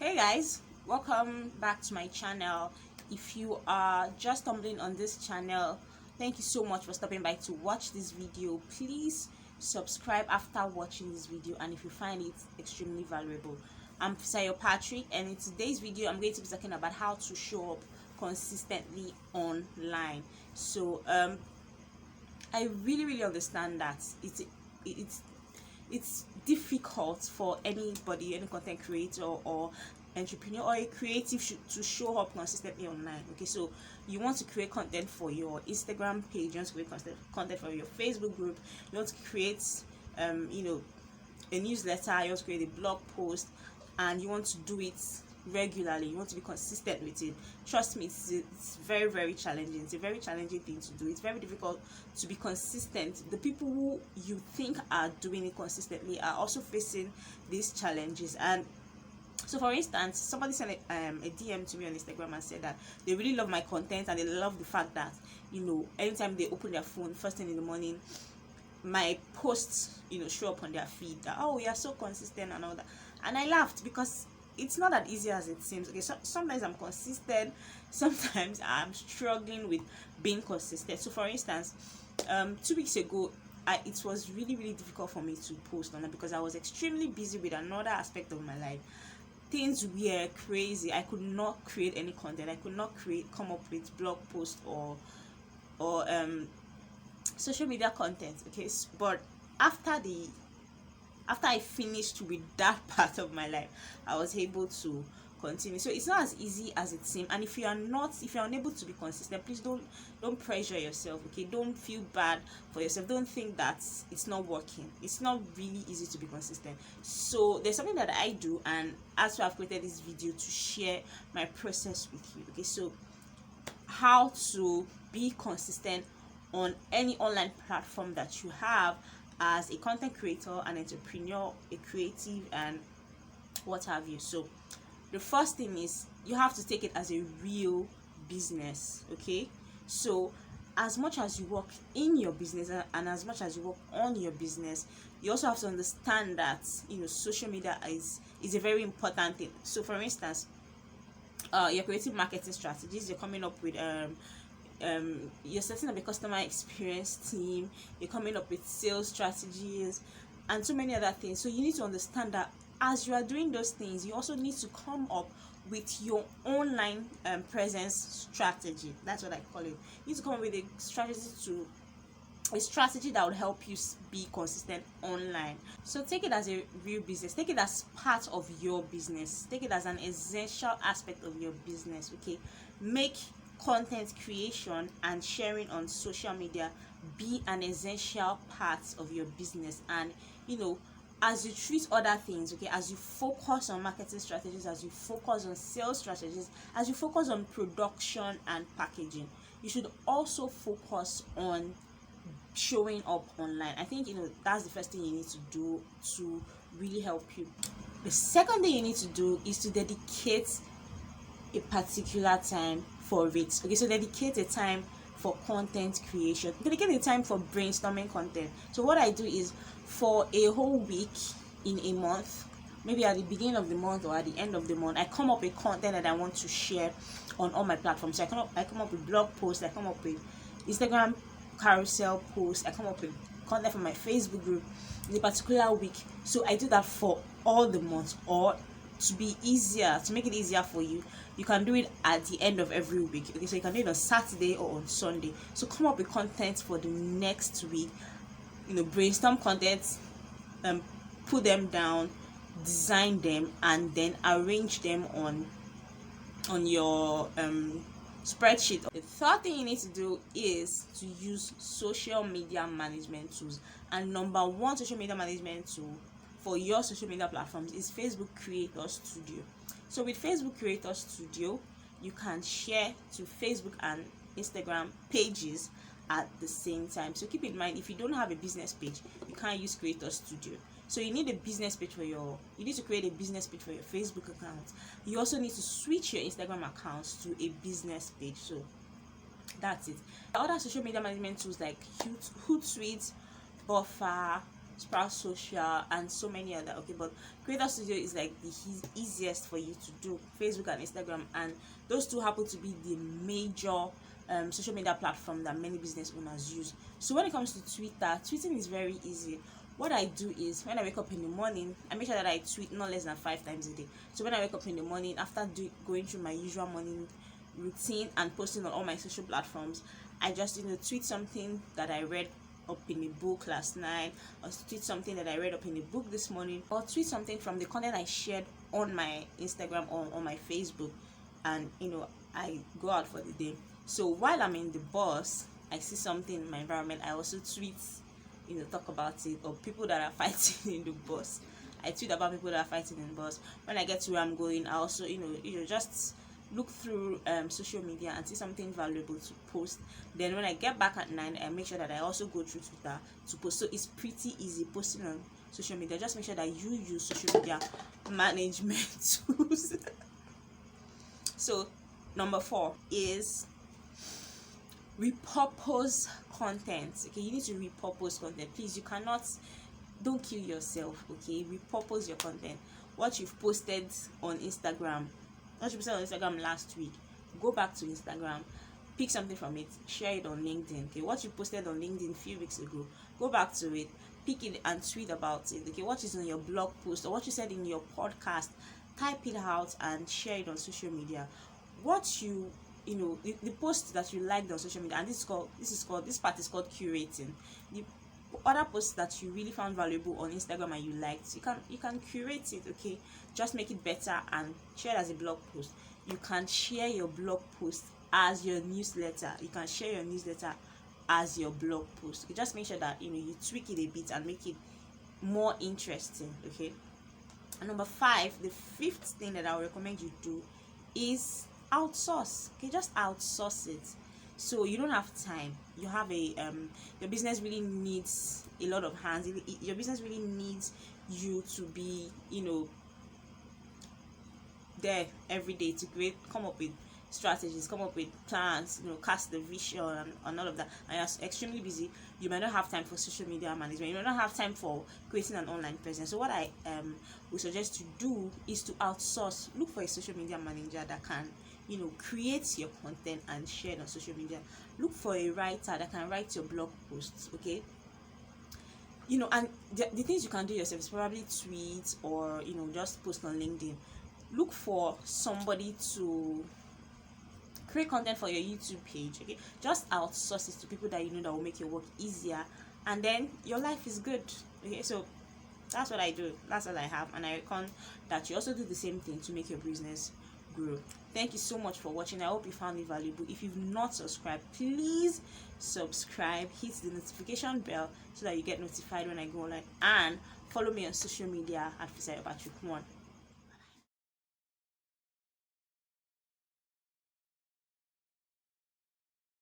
Hey guys, welcome back to my channel. If you are just stumbling on this channel, thank you so much for stopping by to watch this video. Please subscribe after watching this video, and if you find it extremely valuable. I'm Fisayo Patrick, and in today's video I'm going to be talking about how to show up consistently online. So I really understand that it's difficult for anybody, any content creator or entrepreneur or a creative to show up consistently online. Okay, so you want to create content for your Instagram page, you want to create content for your Facebook group, you want to create a newsletter, you want to create a blog post, and you want to do it regularly, you want to be consistent with it. Trust me, it's very challenging. It's a very challenging thing to do. It's very difficult to be consistent. The people who you think are doing it consistently are also facing these challenges. And so, for instance, somebody sent a DM to me on Instagram and said that they really love my content, and they love the fact that, anytime they open their phone first thing in the morning, my posts show up on their feed that, oh, you are so consistent and all that. And I laughed because it's not that easy as it seems. Okay, so sometimes I'm consistent, sometimes I'm struggling with being consistent. So for instance, 2 weeks ago, it was really difficult for me to post on it because I was extremely busy with another aspect of my life. Things were crazy. I could not create any content. I could not come up with blog posts or social media content. Okay, but after I finished with that part of my life, I was able to continue. So it's not as easy as it seems. And if you're unable to be consistent, please don't pressure yourself. Okay, don't feel bad for yourself. Don't think that it's not working. It's not really easy to be consistent. So there's something that I do, and that's why I've created this video, to share my process with you. Okay, so how to be consistent on any online platform that you have as a content creator, an entrepreneur, a creative, and what have you. So the first thing is you have to take it as a real business. Okay, so as much as you work in your business and as much as you work on your business, you also have to understand that social media is a very important thing. So for instance, your creative marketing strategies, you're coming up with you're setting up a customer experience team, you're coming up with sales strategies and so many other things. So you need to understand that as you are doing those things, you also need to come up with your online presence strategy. That's what I call it. You need to come up with a strategy that will help you be consistent online. So take it as a real business, take it as part of your business, take it as an essential aspect of your business. Okay, make content creation and sharing on social media be an essential part of your business. And as you treat other things, okay, as you focus on marketing strategies, as you focus on sales strategies, as you focus on production and packaging, you should also focus on showing up online. I think that's the first thing you need to do to really help you. The second thing you need to do is to dedicate a particular time for it. Okay, so dedicate a time for content creation, dedicate a time for brainstorming content. So what I do is, for a whole week in a month, maybe at the beginning of the month or at the end of the month, I come up with content that I want to share on all my platforms. So I come up with blog posts, I come up with Instagram carousel posts, I come up with content from my Facebook group in a particular week. So I do that for all the months. Or to make it easier for you, you can do it at the end of every week. Okay, so you can do it on Saturday or on Sunday. So come up with content for the next week, brainstorm content, put them down, design them, and then arrange them on your spreadsheet. The third thing you need to do is to use social media management tools. And number one social media management tool for your social media platforms is Facebook Creator Studio. So with Facebook Creator Studio, you can share to Facebook and Instagram pages at the same time. So keep in mind, if you don't have a business page, you can't use Creator Studio. So you need a business page you need to create a business page for your Facebook account. You also need to switch your Instagram accounts to a business page. So that's it. Other social media management tools like Hootsuite, Buffer, Sprout Social, and so many other. Okay, but Creator Studio is like the easiest for you to do. Facebook and Instagram, and those two happen to be the major social media platform that many business owners use. So when it comes to Twitter, tweeting is very easy. What I do is, when I wake up in the morning, I make sure that I tweet not less than 5 times a day. So when I wake up in the morning, after going through my usual morning routine and posting on all my social platforms, I just tweet something that I read up in a book last night, or tweet something that I read up in a book this morning, or tweet something from the content I shared on my Instagram or on my Facebook, and I go out for the day. So while I'm in the bus, I see something in my environment, I also tweet, talk about it, or people that are fighting in the bus. I tweet about people that are fighting in the bus. When I get to where I'm going, I also just look through social media and see something valuable to post. Then when I get back at 9, I make sure that I also go through Twitter to post. So it's pretty easy posting on social media. Just make sure that you use social media management tools. So number 4 is repurpose content. Okay, you need to repurpose content. Please, don't kill yourself. Okay, repurpose your content. What you've posted on Instagram last week, go back to Instagram, pick something from it, share it on LinkedIn. Okay, what you posted on LinkedIn a few weeks ago, go back to it, pick it and tweet about it. Okay, what is on your blog post or what you said in your podcast, type it out and share it on social media. What the post that you liked on social media, and this part is called curating. The other posts that you really found valuable on Instagram and you liked, you can curate it. Okay, just make it better and share it as a blog post. You can share your blog post as your newsletter. You can share your newsletter as your blog post. You just make sure that you tweak it a bit and make it more interesting. Okay, and number 5, the 5th thing that I would recommend you do is outsource. Okay, just outsource it. So you don't have time. You have your business really needs a lot of hands. Your business really needs you to be there every day to come up with strategies, come up with plans, cast the vision and all of that. And you're extremely busy. You might not have time for social media management. You might not have time for creating an online presence. So what I would suggest you do is to outsource. Look for a social media manager that can create your content and share it on social media. Look for a writer that can write your blog posts. Okay, and the things you can do yourself is probably tweet or just post on LinkedIn. Look for somebody to create content for your YouTube page. Okay, just outsource it to people that that will make your work easier, and then your life is good. Okay, so that's what I do. That's what I have, and I reckon that you also do the same thing to make your business grow. Thank you so much for watching. I hope you found it valuable. If you've not subscribed, please subscribe, hit the notification bell so that you get notified when I go online, and follow me on social media at Fisayo Patrick 1.